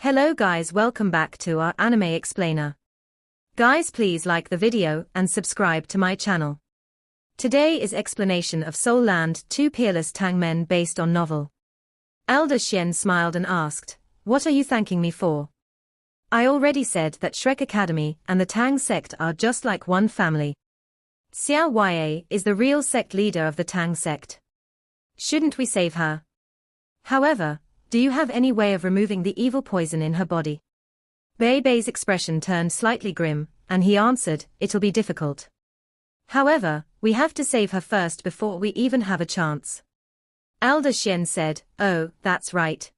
Hello guys, welcome back to our anime explainer. Guys, please like the video and subscribe to my channel. Today is explanation of Soul Land 2 Peerless Tang Men based on novel. Elder Xuan smiled and asked, "What are you thanking me for?" "I already said that Shrek Academy and the Tang Sect are just like one family. Xiao Ya is the real sect leader of the Tang Sect. Shouldn't we save her? However, do you have any way of removing the evil poison in her body?" Bei Bei's expression turned slightly grim, and he answered, "It'll be difficult. However, we have to save her first before we even have a chance." Elder Xuan said, "Oh, that's right.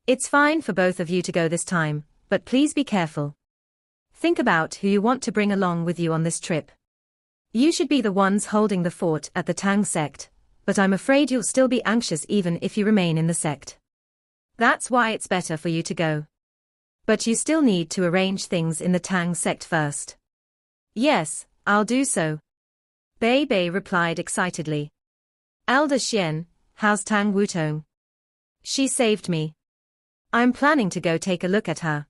It's fine for both of you to go this time, but please be careful. Think about who you want to bring along with you on this trip. You should be the ones holding the fort at the Tang Sect, but I'm afraid you'll still be anxious even if you remain in the sect. That's why it's better for you to go. But you still need to arrange things in the Tang Sect first." "Yes, I'll do so," Bei Bei replied excitedly. "Elder Xuan, how's Tang Wutong? She saved me. I'm planning to go take a look at her."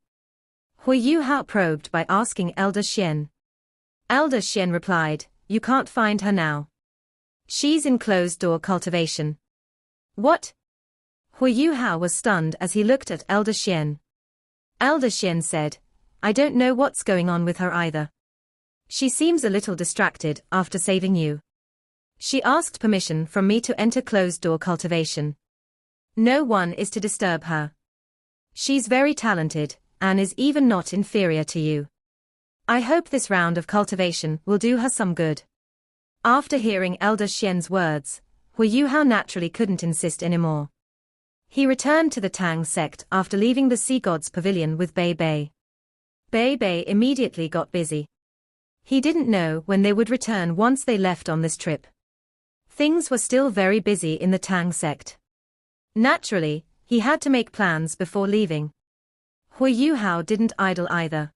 Huo Yuhao probed by asking Elder Xuan. Elder Xuan replied, "You can't find her now. She's in closed-door cultivation." "What?" Huo Yuhao was stunned as he looked at Elder Xuan. Elder Xuan said, "I don't know what's going on with her either. She seems a little distracted after saving you. She asked permission from me to enter closed-door cultivation. No one is to disturb her. She's very talented, and is even not inferior to you. I hope this round of cultivation will do her some good." After hearing Elder Xuan's words, Huo Yuhao naturally couldn't insist anymore. He returned to the Tang Sect after leaving the Sea God's Pavilion with Bei Bei. Bei Bei immediately got busy. He didn't know when they would return once they left on this trip. Things were still very busy in the Tang Sect. Naturally, he had to make plans before leaving. Huo Yuhao didn't idle either.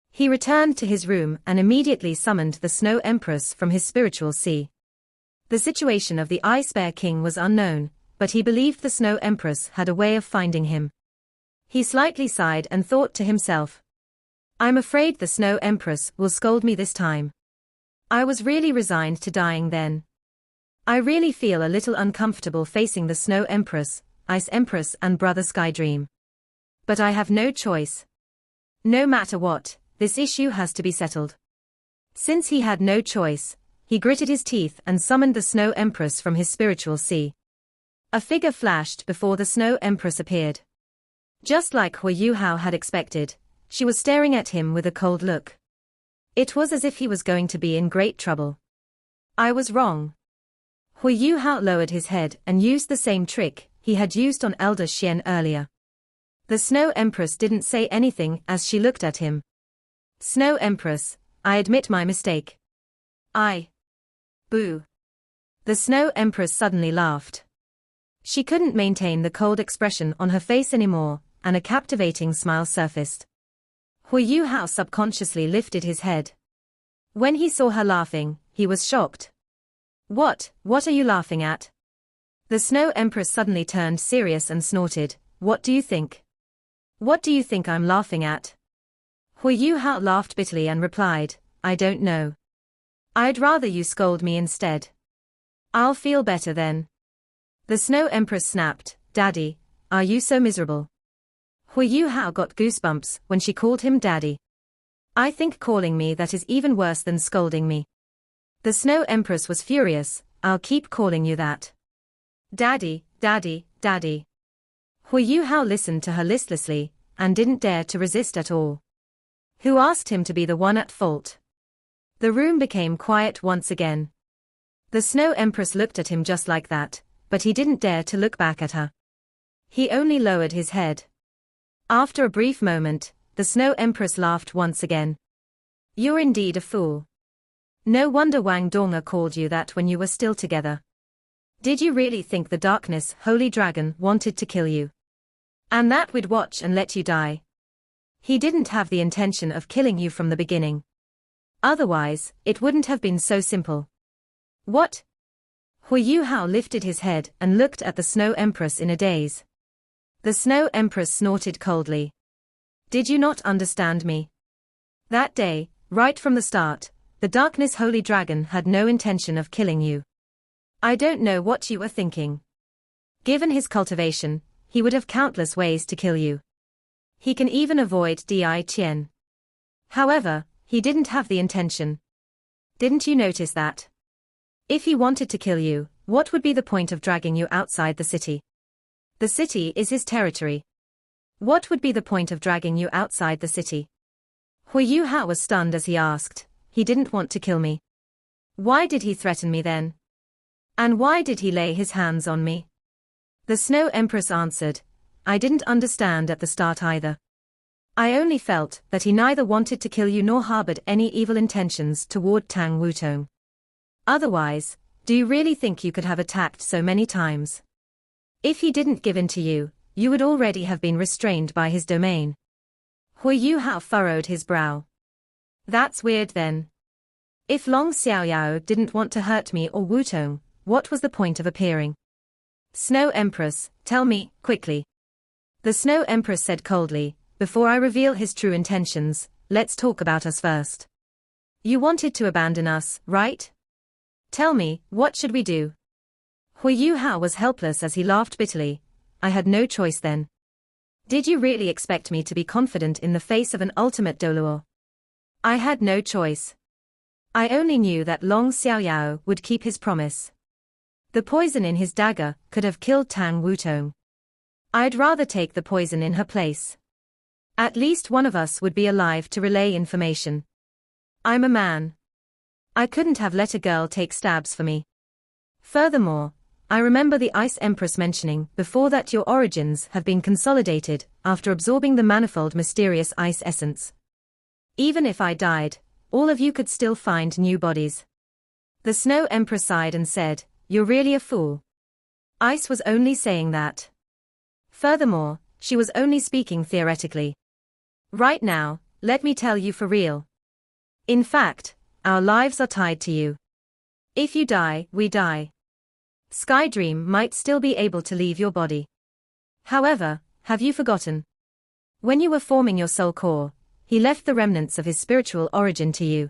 He returned to his room and immediately summoned the Snow Empress from his spiritual sea. The situation of the Ice Bear King was unknown, but he believed the Snow Empress had a way of finding him. He slightly sighed and thought to himself, "I'm afraid the Snow Empress will scold me this time. I was really resigned to dying then. I really feel a little uncomfortable facing the Snow Empress, Ice Empress and Brother Sky Dream. But I have no choice. No matter what, this issue has to be settled." Since he had no choice, he gritted his teeth and summoned the Snow Empress from his spiritual sea. A figure flashed before the Snow Empress appeared. Just like Huo Yuhao had expected, she was staring at him with a cold look. It was as if he was going to be in great trouble. "I was wrong." Huo Yuhao lowered his head and used the same trick he had used on Elder Xuan earlier. The Snow Empress didn't say anything as she looked at him. "Snow Empress, I admit my mistake. Boo." The Snow Empress suddenly laughed. She couldn't maintain the cold expression on her face anymore, and a captivating smile surfaced. Huo Yuhao subconsciously lifted his head. When he saw her laughing, he was shocked. What are you laughing at?" The Snow Empress suddenly turned serious and snorted, "What do you think? What do you think I'm laughing at?" Huo Yuhao laughed bitterly and replied, "I don't know. I'd rather you scold me instead. I'll feel better then." The Snow Empress snapped, "Daddy, are you so miserable?" Huo Yuhao got goosebumps when she called him daddy. "I think calling me that is even worse than scolding me." The Snow Empress was furious, "I'll keep calling you that. Daddy, daddy, daddy." Huo Yuhao listened to her listlessly, and didn't dare to resist at all. Who asked him to be the one at fault? The room became quiet once again. The Snow Empress looked at him just like that, but he didn't dare to look back at her. He only lowered his head. After a brief moment, the Snow Empress laughed once again. "You're indeed a fool. No wonder Wang Donga called you that when you were still together. Did you really think the Darkness Holy Dragon wanted to kill you? And that we'd watch and let you die? He didn't have the intention of killing you from the beginning. Otherwise, it wouldn't have been so simple." "What?" Huo Yuhao lifted his head and looked at the Snow Empress in a daze. The Snow Empress snorted coldly. Did you not understand me? That day, right from the start, the Darkness Holy Dragon had no intention of killing you. I don't know what you were thinking. Given his cultivation, he would have countless ways to kill you. He can even avoid Di Qian. However, he didn't have the intention. Didn't you notice that? If he wanted to kill you, what would be the point of dragging you outside the city? The city is his territory. What would be the point of dragging you outside the city? Huo Yuhao was stunned as he asked. He didn't want to kill me. Why did he threaten me then? And why did he lay his hands on me? The Snow Empress answered, I didn't understand at the start either. I only felt that he neither wanted to kill you nor harbored any evil intentions toward Tang Wutong. Otherwise, do you really think you could have attacked so many times? If he didn't give in to you, you would already have been restrained by his domain. Huo Yuhao furrowed his brow. That's weird then. If Long Xiaoyao didn't want to hurt me or Wutong, what was the point of appearing? Snow Empress, tell me, quickly. The Snow Empress said coldly, before I reveal his true intentions, let's talk about us first. You wanted to abandon us, right? Tell me, what should we do? Huo Yuhao was helpless as he laughed bitterly. I had no choice then. Did you really expect me to be confident in the face of an ultimate Doluo? I had no choice. I only knew that Long Xiaoyao would keep his promise. The poison in his dagger could have killed Tang Wutong. I'd rather take the poison in her place. At least one of us would be alive to relay information. I'm a man. I couldn't have let a girl take stabs for me. Furthermore, I remember the Ice Empress mentioning before that your origins have been consolidated after absorbing the manifold mysterious ice essence. Even if I died, all of you could still find new bodies. The Snow Empress sighed and said, You're really a fool. Ice was only saying that. Furthermore, she was only speaking theoretically. Right now, let me tell you for real. In fact, our lives are tied to you. If you die, we die. Skydream might still be able to leave your body. However, have you forgotten? When you were forming your soul core, he left the remnants of his spiritual origin to you.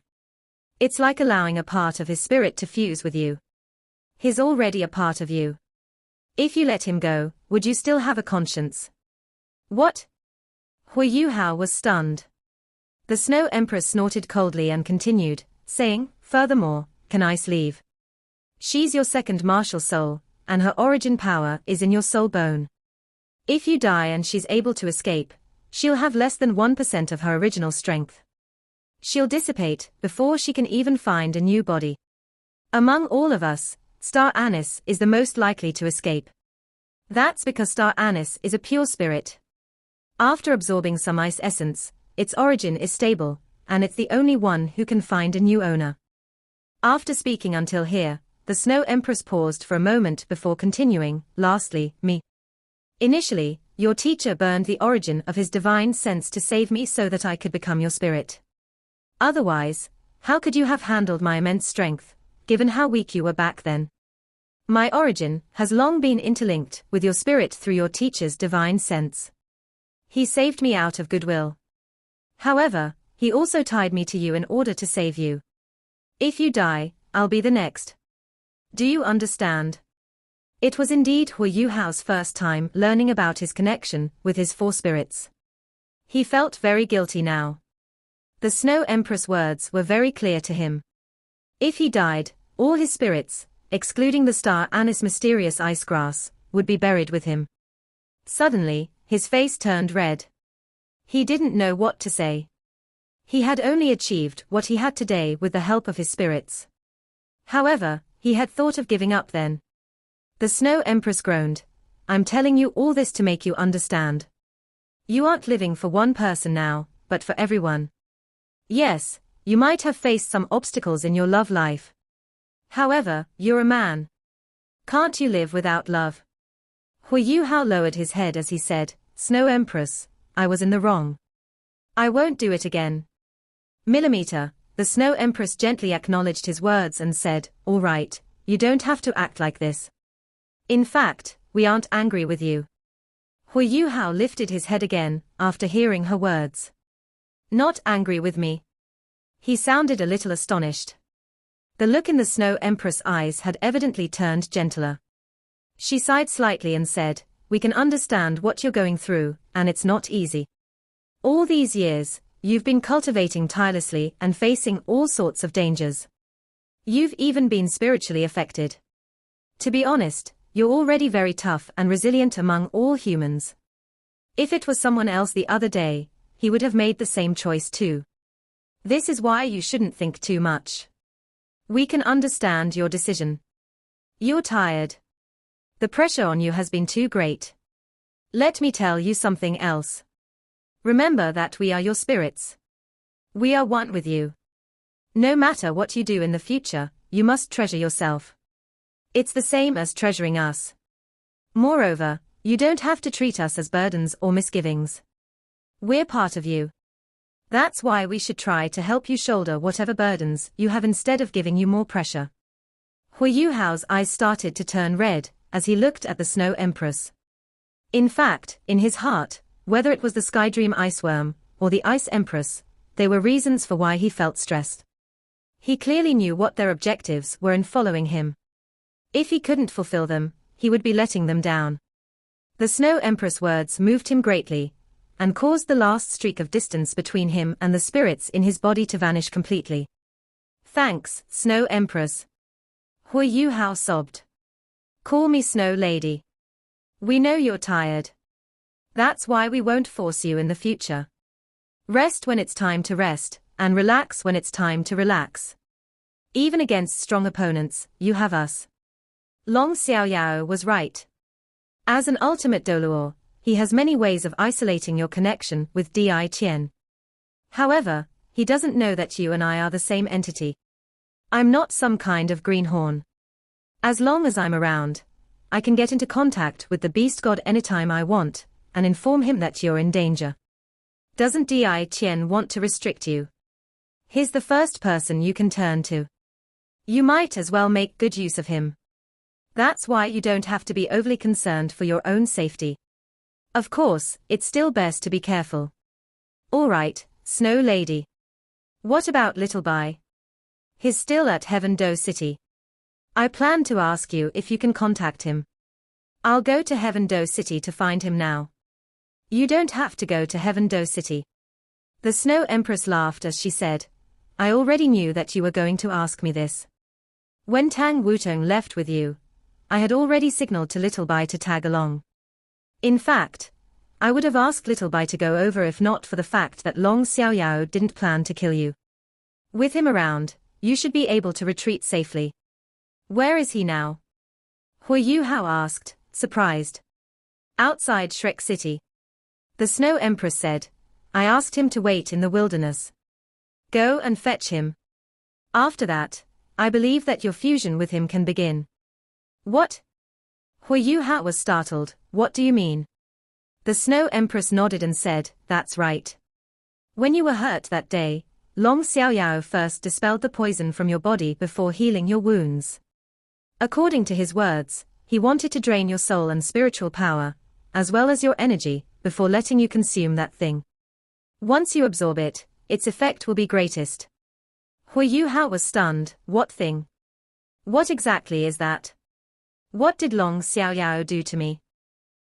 It's like allowing a part of his spirit to fuse with you. He's already a part of you. If you let him go, would you still have a conscience? What? Huo Yuhao was stunned. The Snow Empress snorted coldly and continued, saying, Furthermore, can Ice leave? She's your second martial soul, and her origin power is in your soul bone. If you die and she's able to escape, she'll have less than 1% of her original strength. She'll dissipate before she can even find a new body. Among all of us, Star Anise is the most likely to escape. That's because Star Anise is a pure spirit. After absorbing some ice essence, its origin is stable, and it's the only one who can find a new owner. After speaking until here, the Snow Empress paused for a moment before continuing, lastly, me. Initially, your teacher burned the origin of his divine sense to save me so that I could become your spirit. Otherwise, how could you have handled my immense strength, given how weak you were back then? My origin has long been interlinked with your spirit through your teacher's divine sense. He saved me out of goodwill. However, he also tied me to you in order to save you. If you die, I'll be the next. Do you understand? It was indeed Huo Yuhao's first time learning about his connection with his four spirits. He felt very guilty now. The Snow Empress' words were very clear to him. If he died, all his spirits, excluding the Star Anise mysterious ice grass, would be buried with him. Suddenly, his face turned red. He didn't know what to say. He had only achieved what he had today with the help of his spirits. However, he had thought of giving up then. The Snow Empress groaned. I'm telling you all this to make you understand. You aren't living for one person now, but for everyone. Yes, you might have faced some obstacles in your love life. However, you're a man. Can't you live without love? Huo Yuhao lowered his head as he said, Snow Empress, I was in the wrong. I won't do it again. Millimeter, the Snow Empress gently acknowledged his words and said, All right, you don't have to act like this. In fact, we aren't angry with you. Huo Yuhao lifted his head again, after hearing her words. Not angry with me. He sounded a little astonished. The look in the Snow Empress' eyes had evidently turned gentler. She sighed slightly and said, "We can understand what you're going through, and it's not easy. All these years, you've been cultivating tirelessly and facing all sorts of dangers. You've even been spiritually affected. To be honest, you're already very tough and resilient among all humans. If it was someone else the other day, he would have made the same choice too. This is why you shouldn't think too much. We can understand your decision. You're tired. The pressure on you has been too great. Let me tell you something else. Remember that we are your spirits. We are one with you. No matter what you do in the future, you must treasure yourself. It's the same as treasuring us. Moreover, you don't have to treat us as burdens or misgivings. We're part of you. That's why we should try to help you shoulder whatever burdens you have instead of giving you more pressure." Huo Yuhao's eyes started to turn red as he looked at the Snow Empress. In fact, in his heart, whether it was the Skydream Iceworm or the Ice Empress, there were reasons for why he felt stressed. He clearly knew what their objectives were in following him. If he couldn't fulfill them, he would be letting them down. The Snow Empress' words moved him greatly, and caused the last streak of distance between him and the spirits in his body to vanish completely. "Thanks, Snow Empress." Huo Yuhao sobbed. "Call me Snow Lady. We know you're tired. That's why we won't force you in the future. Rest when it's time to rest, and relax when it's time to relax. Even against strong opponents, you have us." Long Xiaoyao was right. As an ultimate Doluo, he has many ways of isolating your connection with Di Qian. However, he doesn't know that you and I are the same entity. I'm not some kind of greenhorn. As long as I'm around, I can get into contact with the beast god anytime I want, and inform him that you're in danger. Doesn't Di Qian want to restrict you? He's the first person you can turn to. You might as well make good use of him. That's why you don't have to be overly concerned for your own safety. Of course, it's still best to be careful. All right, Snow Lady. What about Little Bai? He's still at Heaven Do City. I plan to ask you if you can contact him. I'll go to Heaven Do City to find him now. You don't have to go to Heaven Do City. The Snow Empress laughed as she said, "I already knew that you were going to ask me this. When Tang Wutong left with you, I had already signaled to Little Bai to tag along. In fact, I would have asked Little Bai to go over if not for the fact that Long Xiaoyao didn't plan to kill you. With him around, you should be able to retreat safely." "Where is he now?" Huo Yuhao asked, surprised. "Outside Shrek City." The Snow Empress said, "I asked him to wait in the wilderness. Go and fetch him. After that, I believe that your fusion with him can begin." "What?" Huo Yuhao was startled. "What do you mean?" The Snow Empress nodded and said, "That's right. When you were hurt that day, Long Xiaoyao first dispelled the poison from your body before healing your wounds. According to his words, he wanted to drain your soul and spiritual power, as well as your energy, before letting you consume that thing. Once you absorb it, its effect will be greatest." Huo Yuhao was stunned. "What thing? What exactly is that? What did Long Xiaoyao do to me?"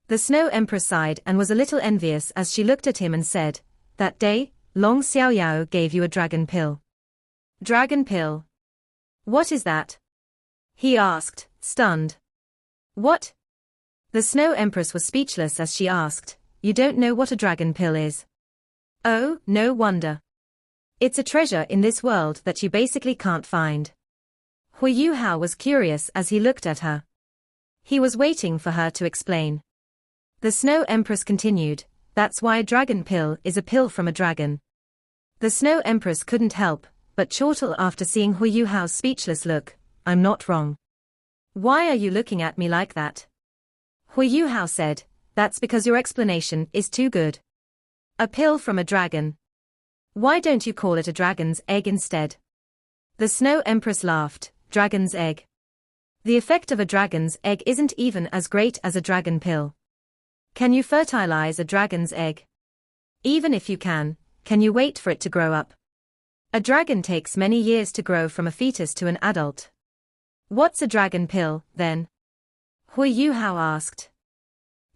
The Snow Empress sighed and was a little envious as she looked at him and said, "That day, Long Xiaoyao gave you a dragon pill." "Dragon pill? What is that?" he asked, stunned. "What?" The Snow Empress was speechless as she asked, "You don't know what a dragon pill is?" "Oh, no wonder. It's a treasure in this world that you basically can't find." Huo Yuhao was curious as he looked at her. He was waiting for her to explain. The Snow Empress continued, "That's why a dragon pill is a pill from a dragon." The Snow Empress couldn't help but chortle after seeing Huo Yuhao's speechless look. "I'm not wrong. Why are you looking at me like that?" Huo Yuhao said, "That's because your explanation is too good. A pill from a dragon. Why don't you call it a dragon's egg instead?" The Snow Empress laughed. "Dragon's egg? The effect of a dragon's egg isn't even as great as a dragon pill. Can you fertilize a dragon's egg? Even if you can you wait for it to grow up? A dragon takes many years to grow from a fetus to an adult. What's a dragon pill, then? Huo Yuhao asked.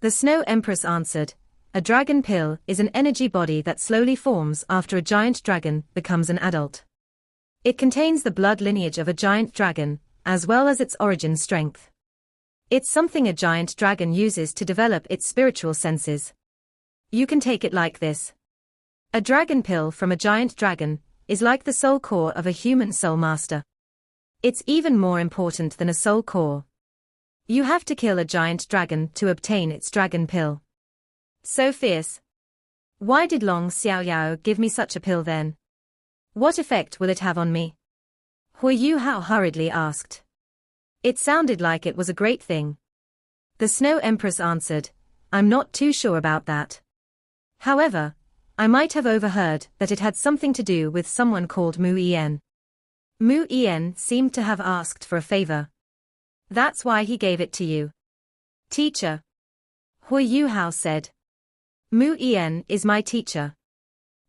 The Snow Empress answered, a dragon pill is an energy body that slowly forms after a giant dragon becomes an adult. It contains the blood lineage of a giant dragon, as well as its origin strength. It's something a giant dragon uses to develop its spiritual senses. You can take it like this. A dragon pill from a giant dragon is like the soul core of a human soul master. It's even more important than a soul core. You have to kill a giant dragon to obtain its dragon pill. So fierce. Why did Long Xiaoyao give me such a pill then? What effect will it have on me? Huo Yuhao hurriedly asked. It sounded like it was a great thing. The Snow Empress answered, I'm not too sure about that. However, I might have overheard that it had something to do with someone called Mu Yen. Mu Yen seemed to have asked for a favor. That's why he gave it to you. Teacher. Huo Yuhao said. Mu Yen is my teacher.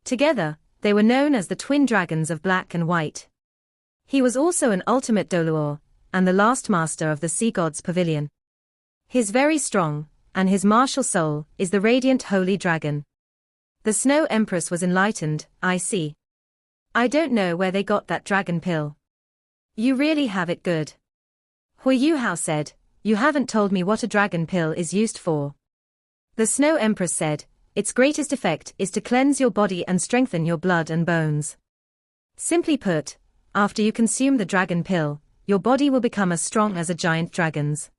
Together, they were known as the twin dragons of black and white. He was also an ultimate Doluor, and the last master of the Sea God's Pavilion. He's very strong, and his martial soul is the radiant holy dragon. The Snow Empress was enlightened, I see. I don't know where they got that dragon pill. You really have it good. Huo Yuhao said, you haven't told me what a dragon pill is used for. The Snow Empress said, its greatest effect is to cleanse your body and strengthen your blood and bones. Simply put, after you consume the dragon pill, your body will become as strong as a giant dragon's.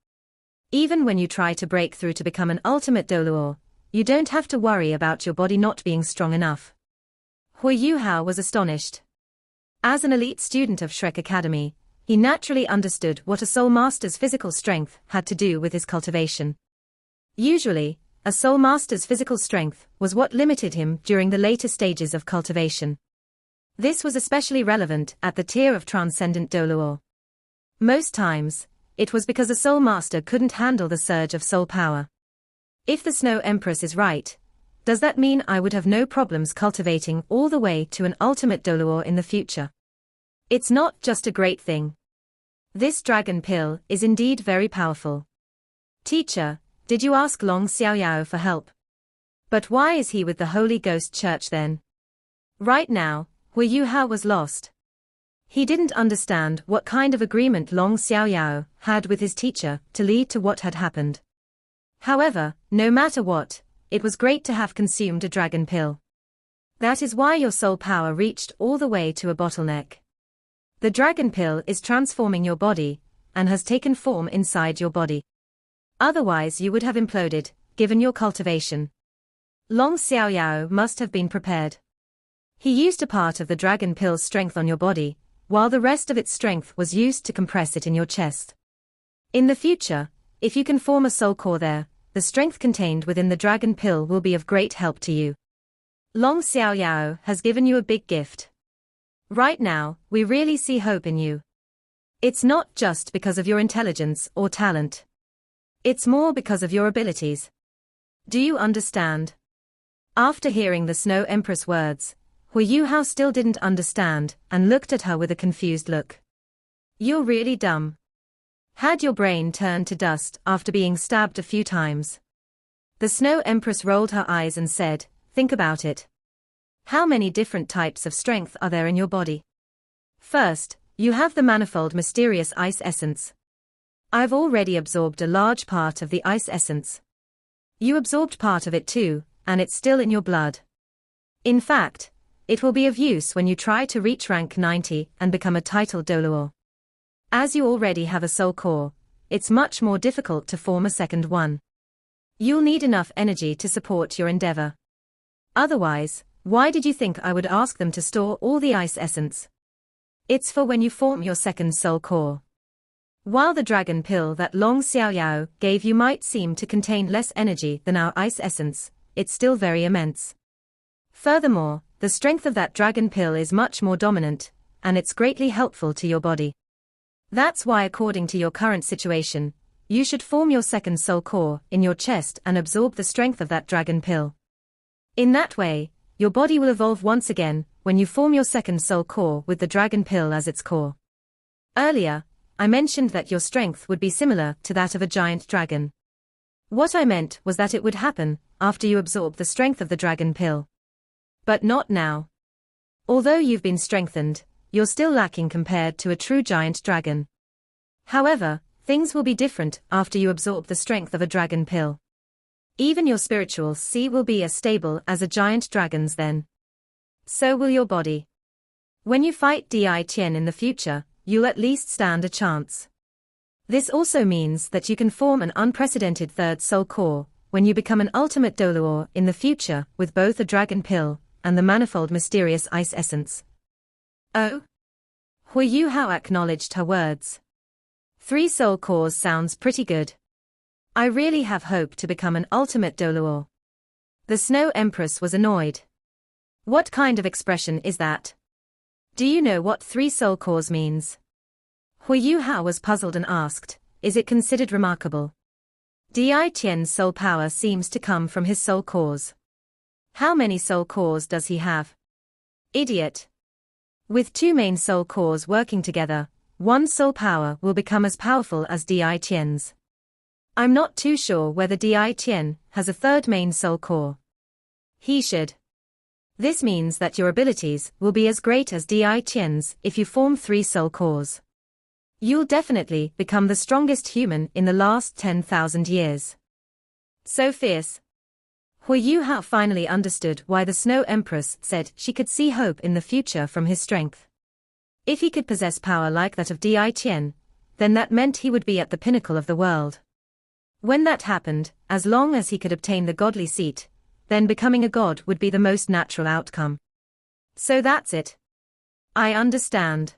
Even when you try to break through to become an ultimate Doluor, you don't have to worry about your body not being strong enough. Huo Yuhao was astonished. As an elite student of Shrek Academy, he naturally understood what a soul master's physical strength had to do with his cultivation. Usually, a soul master's physical strength was what limited him during the later stages of cultivation. This was especially relevant at the tier of Transcendent Doluor. Most times, it was because a soul master couldn't handle the surge of soul power. If the Snow Empress is right, does that mean I would have no problems cultivating all the way to an ultimate Doluor in the future? It's not just a great thing. This dragon pill is indeed very powerful. Teacher, did you ask Long Xiaoyao for help? But why is he with the Holy Ghost Church then? Right now, Huo Yuhao was lost. He didn't understand what kind of agreement Long Xiaoyao had with his teacher to lead to what had happened. However, no matter what, it was great to have consumed a dragon pill. That is why your soul power reached all the way to a bottleneck. The dragon pill is transforming your body, and has taken form inside your body. Otherwise you would have imploded, given your cultivation. Long Xiaoyao must have been prepared. He used a part of the dragon pill's strength on your body, while the rest of its strength was used to compress it in your chest. In the future, if you can form a soul core there, the strength contained within the dragon pill will be of great help to you. Long Xiaoyao has given you a big gift. Right now, we really see hope in you. It's not just because of your intelligence or talent. It's more because of your abilities. Do you understand? After hearing the Snow Empress words, Huo Yuhao still didn't understand and looked at her with a confused look. You're really dumb. Had your brain turned to dust after being stabbed a few times? The Snow Empress rolled her eyes and said, think about it. How many different types of strength are there in your body? First, you have the manifold mysterious ice essence. I've already absorbed a large part of the ice essence. You absorbed part of it too, and it's still in your blood. In fact, it will be of use when you try to reach rank 90 and become a titled Doluor. As you already have a soul core, it's much more difficult to form a second one. You'll need enough energy to support your endeavor. Otherwise, why did you think I would ask them to store all the ice essence? It's for when you form your second soul core. While the dragon pill that Long Xiaoyao gave you might seem to contain less energy than our ice essence, it's still very immense. Furthermore, the strength of that dragon pill is much more dominant, and it's greatly helpful to your body. That's why according to your current situation, you should form your second soul core in your chest and absorb the strength of that dragon pill. In that way, your body will evolve once again when you form your second soul core with the dragon pill as its core. Earlier, I mentioned that your strength would be similar to that of a giant dragon. What I meant was that it would happen after you absorb the strength of the dragon pill. But not now. Although you've been strengthened, you're still lacking compared to a true giant dragon. However, things will be different after you absorb the strength of a dragon pill. Even your spiritual C will be as stable as a giant dragon's then. So will your body. When you fight Di Tian in the future, you'll at least stand a chance. This also means that you can form an unprecedented third soul core when you become an ultimate Doluor in the future with both a dragon pill and the manifold mysterious ice essence. Oh? Huo Yuhao acknowledged her words. 3 soul cores sounds pretty good. I really have hope to become an ultimate Doluor. The Snow Empress was annoyed. What kind of expression is that? Do you know what 3 soul cores means? Huo Yuhao was puzzled and asked, is it considered remarkable? Di Tian's soul power seems to come from his soul cores. How many soul cores does he have? Idiot. With 2 main soul cores working together, 1 soul power will become as powerful as Di Tian's. I'm not too sure whether Di Tian has a 3rd main soul core. He should. This means that your abilities will be as great as Di Tian's if you form 3 soul cores. You'll definitely become the strongest human in the last 10,000 years. So fierce. Huo Yuhao finally understood why the Snow Empress said she could see hope in the future from his strength. If he could possess power like that of Di Tian, then that meant he would be at the pinnacle of the world. When that happened, as long as he could obtain the godly seat, then becoming a god would be the most natural outcome. So that's it. I understand.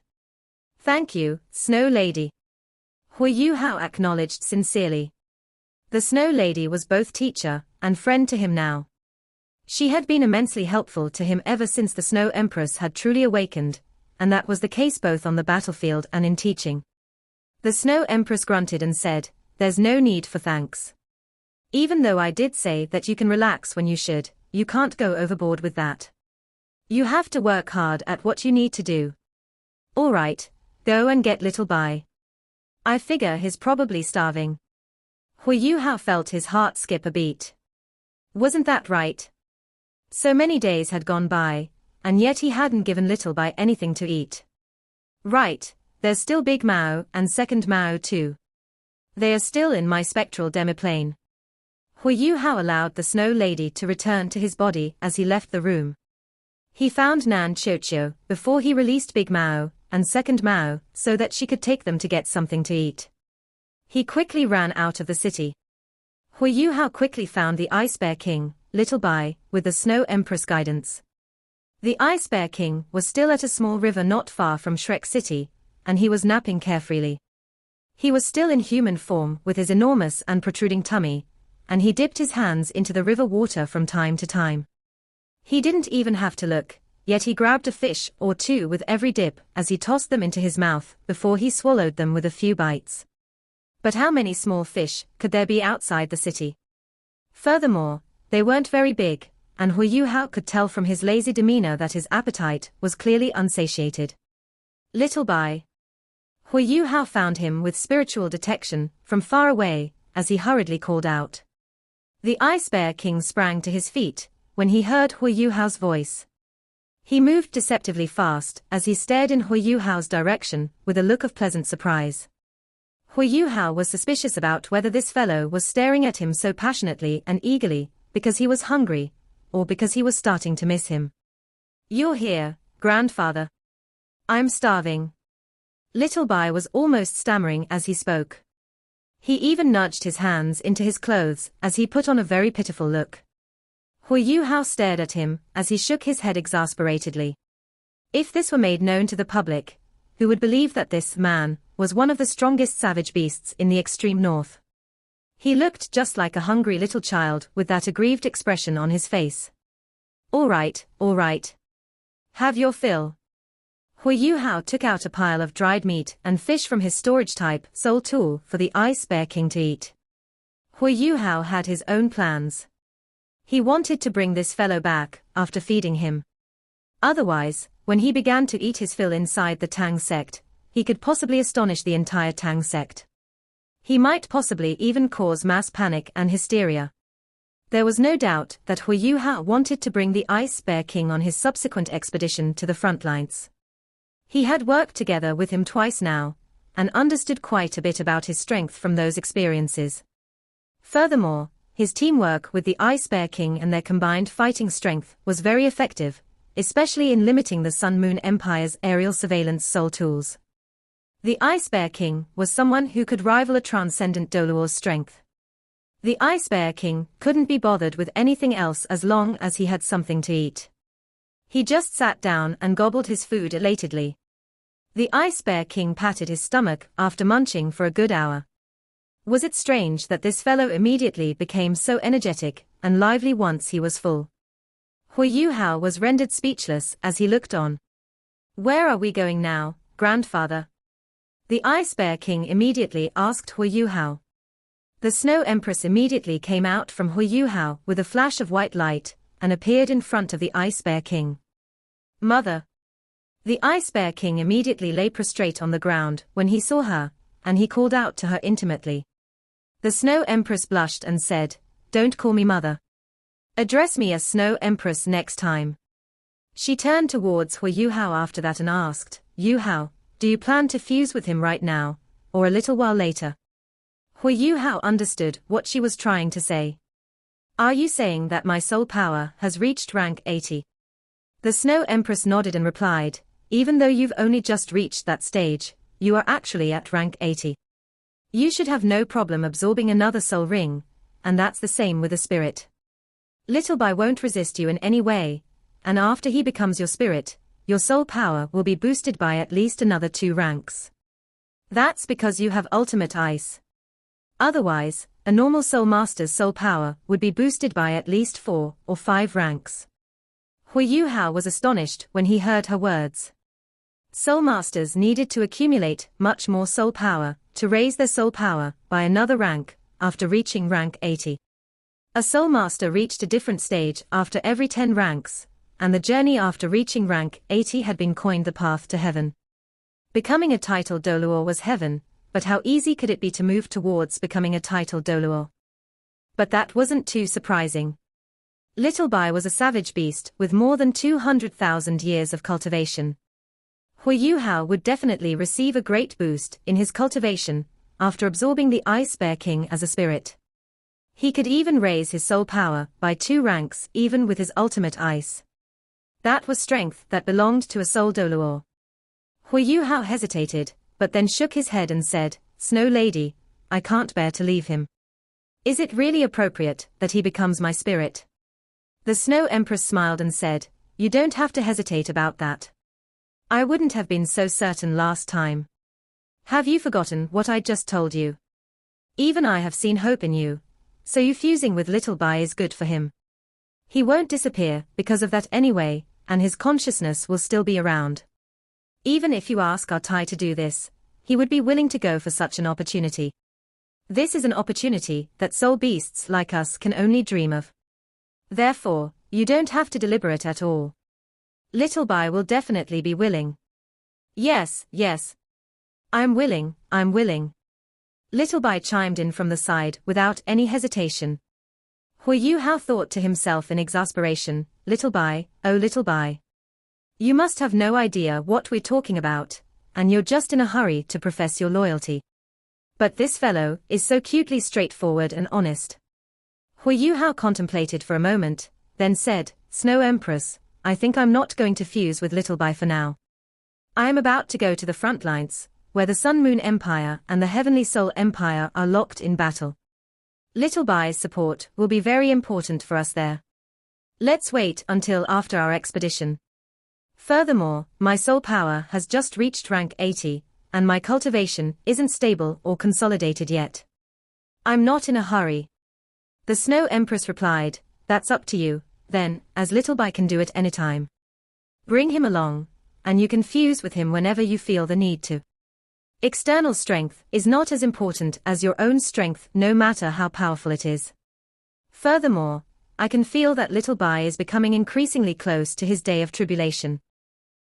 Thank you, Snow Lady. Huo Yuhao acknowledged sincerely. The Snow Lady was both teacher and friend to him now. She had been immensely helpful to him ever since the Snow Empress had truly awakened, and that was the case both on the battlefield and in teaching. The Snow Empress grunted and said, there's no need for thanks. Even though I did say that you can relax when you should, you can't go overboard with that. You have to work hard at what you need to do. All right, go and get little Bai. I figure he's probably starving. Huo Yuhao felt his heart skip a beat. Wasn't that right? So many days had gone by, and yet he hadn't given little Bai anything to eat. Right, there's still Big Mao and Second Mao too. They are still in my spectral demiplane. Huo Yuhao allowed the Snow Lady to return to his body as he left the room. He found Nan Qiuqiu before he released Big Mao and Second Mao so that she could take them to get something to eat. He quickly ran out of the city. Huo Yuhao quickly found the Ice Bear King, Little Bai, with the Snow Empress guidance. The Ice Bear King was still at a small river not far from Shrek City, and he was napping carefreely. He was still in human form with his enormous and protruding tummy, and he dipped his hands into the river water from time to time. He didn't even have to look, yet he grabbed a fish or 2 with every dip as he tossed them into his mouth before he swallowed them with a few bites. But how many small fish could there be outside the city? Furthermore, they weren't very big, and Huo Yuhao could tell from his lazy demeanor that his appetite was clearly unsatiated. Little Bai. Huo Yuhao found him with spiritual detection from far away as he hurriedly called out. The Ice Bear King sprang to his feet when he heard Huo Yuhao's voice. He moved deceptively fast as he stared in Huo Yuhao's direction with a look of pleasant surprise. Huo Yuhao was suspicious about whether this fellow was staring at him so passionately and eagerly because he was hungry, or because he was starting to miss him. You're here, grandfather. I'm starving. Little Bai was almost stammering as he spoke. He even nudged his hands into his clothes as he put on a very pitiful look. Huo Yuhao stared at him as he shook his head exasperatedly. If this were made known to the public, who would believe that this man was one of the strongest savage beasts in the extreme north? He looked just like a hungry little child with that aggrieved expression on his face. All right. Have your fill. Huo Yuhao took out a pile of dried meat and fish from his storage-type soul tool for the Ice Bear King to eat. Huo Yuhao had his own plans. He wanted to bring this fellow back after feeding him. Otherwise, when he began to eat his fill inside the Tang Sect, he could possibly astonish the entire Tang Sect. He might possibly even cause mass panic and hysteria. There was no doubt that Huo Yuhao wanted to bring the Ice Bear King on his subsequent expedition to the front lines. He had worked together with him twice now, and understood quite a bit about his strength from those experiences. Furthermore, his teamwork with the Ice Bear King and their combined fighting strength was very effective, especially in limiting the Sun Moon Empire's aerial surveillance soul tools. The Ice Bear King was someone who could rival a transcendent Doluor's strength. The Ice Bear King couldn't be bothered with anything else as long as he had something to eat. He just sat down and gobbled his food elatedly. The Ice Bear King patted his stomach after munching for a good hour. Was it strange that this fellow immediately became so energetic and lively once he was full? Huo Yuhao was rendered speechless as he looked on. "Where are we going now, grandfather?" The Ice Bear King immediately asked Huo Yuhao. The Snow Empress immediately came out from Huo Yuhao with a flash of white light and appeared in front of the Ice Bear King. "Mother." The Ice Bear King immediately lay prostrate on the ground when he saw her, and he called out to her intimately. The Snow Empress blushed and said, "Don't call me mother. Address me as Snow Empress next time." She turned towards Huo Yuhao after that and asked, "Yuhao, do you plan to fuse with him right now, or a little while later?" Huo Yuhao understood what she was trying to say. "Are you saying that my soul power has reached rank 80? The Snow Empress nodded and replied, "Even though you've only just reached that stage, you are actually at rank 80. You should have no problem absorbing another soul ring, and that's the same with a spirit. Little Bai won't resist you in any way, and after he becomes your spirit, your soul power will be boosted by at least another 2 ranks. That's because you have ultimate ice. Otherwise, a normal soul master's soul power would be boosted by at least 4 or 5 ranks." Huo Yuhao was astonished when he heard her words. Soul masters needed to accumulate much more soul power to raise their soul power by another rank after reaching rank 80. A soul master reached a different stage after every 10 ranks, and the journey after reaching rank 80 had been coined the path to heaven. Becoming a titled Doluor was heaven, but how easy could it be to move towards becoming a titled Doluor? But that wasn't too surprising. Little Bai was a savage beast with more than 200,000 years of cultivation. Huo Yuhao would definitely receive a great boost in his cultivation after absorbing the Ice Bear King as a spirit. He could even raise his soul power by 2 ranks even with his ultimate ice. That was strength that belonged to a soul Doluor. Huo Yuhao hesitated, but then shook his head and said, "Snow Lady, I can't bear to leave him. Is it really appropriate that he becomes my spirit?" The Snow Empress smiled and said, "You don't have to hesitate about that. I wouldn't have been so certain last time. Have you forgotten what I just told you? Even I have seen hope in you, so you fusing with Little Bai is good for him. He won't disappear because of that anyway, and his consciousness will still be around. Even if you ask our Tai to do this, he would be willing to go for such an opportunity. This is an opportunity that soul beasts like us can only dream of. Therefore, you don't have to deliberate at all. Little Bai will definitely be willing." Yes. I'm willing. Little Bai chimed in from the side without any hesitation. Huo Yuhao thought to himself in exasperation, "Little Bai, oh Little Bai. You must have no idea what we're talking about, and you're just in a hurry to profess your loyalty. But this fellow is so cutely straightforward and honest." Huo Yuhao contemplated for a moment, then said, "Snow Empress, I think I'm not going to fuse with Little Bai for now. I am about to go to the front lines, where the Sun Moon Empire and the Heavenly Soul Empire are locked in battle. Little Bai's support will be very important for us there. Let's wait until after our expedition. Furthermore, my soul power has just reached rank 80, and my cultivation isn't stable or consolidated yet. I'm not in a hurry." The Snow Empress replied, "That's up to you, then, as Little Bai can do it anytime. Bring him along, and you can fuse with him whenever you feel the need to. External strength is not as important as your own strength, no matter how powerful it is. Furthermore, I can feel that little Bai is becoming increasingly close to his day of tribulation.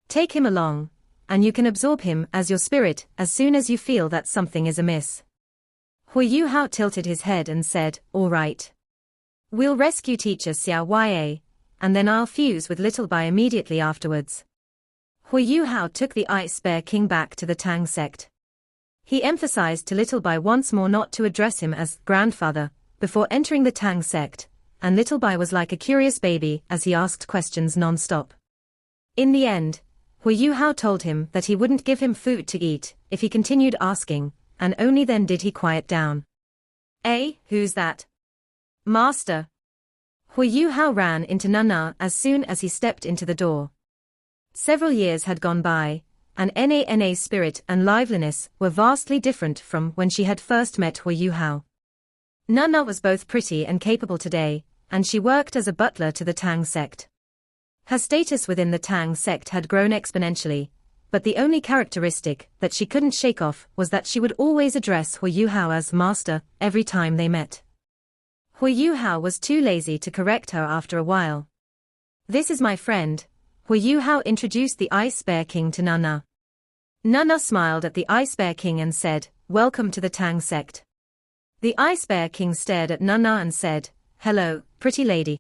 Take him along, and you can absorb him as your spirit as soon as you feel that something is amiss. Huo Yuhao tilted his head and said, "All right. We'll rescue teacher Xiao Ya, and then I'll fuse with little Bai immediately afterwards." Huo Yuhao took the Ice Bear King back to the Tang sect. He emphasized to little Bai once more not to address him as grandfather before entering the Tang sect, and little Bai was like a curious baby as he asked questions non-stop. In the end, Huo Yuhao told him that he wouldn't give him food to eat if he continued asking, and only then did he quiet down. "Eh, who's that?" "Master." Huo Yuhao ran into Nana as soon as he stepped into the door. Several years had gone by, and Nana's spirit and liveliness were vastly different from when she had first met Huo Yuhao. Nana was both pretty and capable today, and she worked as a butler to the Tang sect. Her status within the Tang sect had grown exponentially, but the only characteristic that she couldn't shake off was that she would always address Huo Yuhao as master every time they met. Huo Yuhao was too lazy to correct her after a while. "This is my friend." Huo Yuhao introduced the Ice Bear King to Nana. Nana smiled at the Ice Bear King and said, "Welcome to the Tang sect." The Ice Bear King stared at Nana and said, "Hello, pretty lady."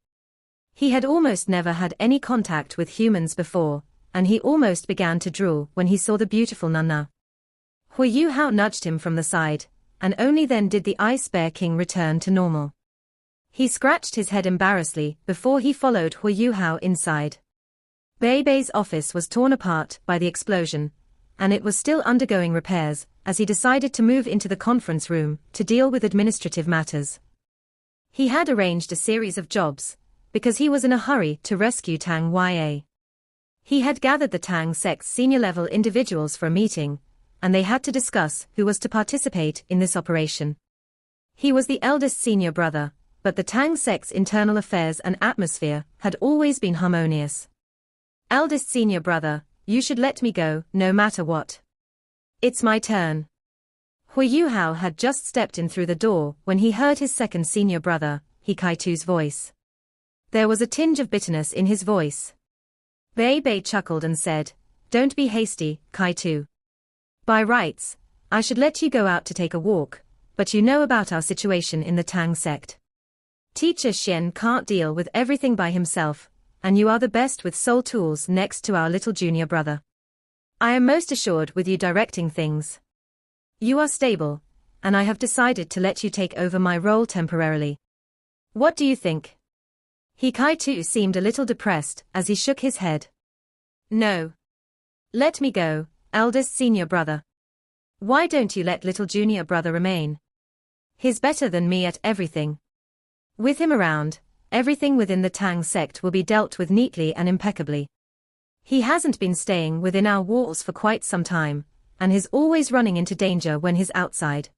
He had almost never had any contact with humans before, and he almost began to drool when he saw the beautiful Nana. Huo Yuhao nudged him from the side, and only then did the Ice Bear King return to normal. He scratched his head embarrassedly before he followed Huo Yuhao inside. Bei's office was torn apart by the explosion, and it was still undergoing repairs, as he decided to move into the conference room to deal with administrative matters. He had arranged a series of jobs, because he was in a hurry to rescue Tang Ya. He had gathered the Tang sect's senior-level individuals for a meeting, and they had to discuss who was to participate in this operation. He was the eldest senior brother, but the Tang sect's internal affairs and atmosphere had always been harmonious. "Eldest senior brother, you should let me go, no matter what. It's my turn." Huo Yuhao had just stepped in through the door when he heard his second senior brother, Kaitu's voice. There was a tinge of bitterness in his voice. Bei chuckled and said, "Don't be hasty, Kaitu. By rights, I should let you go out to take a walk, but you know about our situation in the Tang sect. Teacher Xian can't deal with everything by himself, and you are the best with soul tools next to our little junior brother. I am most assured with you directing things. You are stable, and I have decided to let you take over my role temporarily. What do you think?" Kaitu seemed a little depressed as he shook his head. "No. Let me go, eldest senior brother. Why don't you let little junior brother remain? He's better than me at everything. With him around, everything within the Tang sect will be dealt with neatly and impeccably. He hasn't been staying within our walls for quite some time, and is always running into danger when he's outside.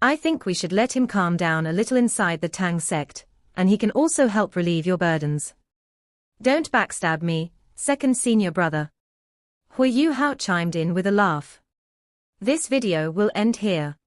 I think we should let him calm down a little inside the Tang sect, and he can also help relieve your burdens. Don't backstab me, second senior brother." Huo Yuhao chimed in with a laugh. This video will end here.